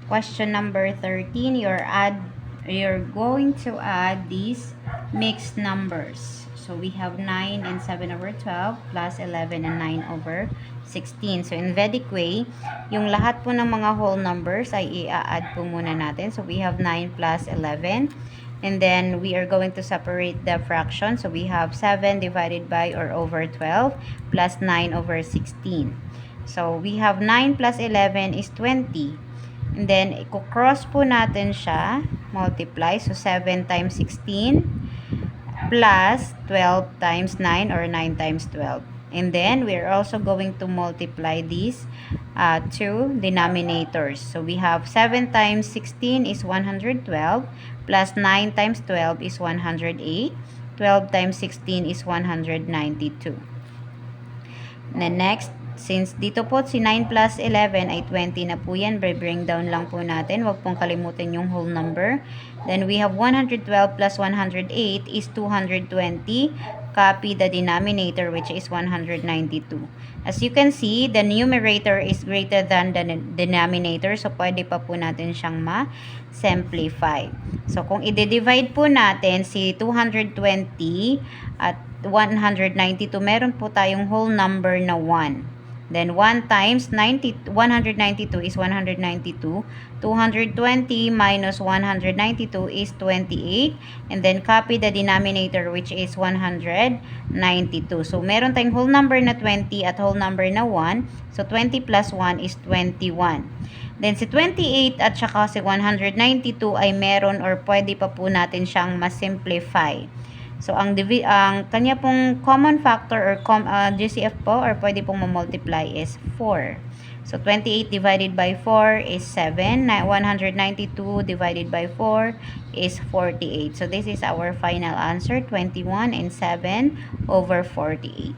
Question number 13, you're going to add these mixed numbers. So we have 9 and 7 over 12 plus 11 and 9 over 16. So in Vedic way, yung lahat po ng mga whole numbers ay i-add po muna natin. So we have 9 plus 11. And then we are going to separate the fraction. So we have 7 divided by or over 12 plus 9 over 16. So we have 9 plus 11 is 20. And then, i-cross po natin siya, multiply. So, 7 times 16 plus 12 times 9 or 9 times 12. And then, we're also going to multiply these two denominators. So, we have 7 times 16 is 112 plus 9 times 12 is 108. 12 times 16 is 192. Then next, since dito po si 9 plus 11 ay 20 na po yan, bring down lang po natin. Huwag pong kalimutan yung whole number. Then we have 112 plus 108 is 220. Copy the denominator which is 192. As you can see, the numerator is greater than the denominator. So, pwede pa po natin siyang ma-simplify. So, kung i-divide po natin si 220 at 192, meron po tayong whole number na 1. Then 1 times 192 is 192. 220 minus 192 is 28. And then copy the denominator which is 192. So meron tayong whole number na 20 at whole number na 1. So 20 plus 1 is 21. Then si 28 at saka si 192 ay meron or pwede pa po natin siyang ma-simplify. So, ang kanya pong common factor or GCF po or pwede pong ma-multiply is 4. So, 28 divided by 4 is 7. 192 divided by 4 is 48. So, this is our final answer, 21 and 7 over 48.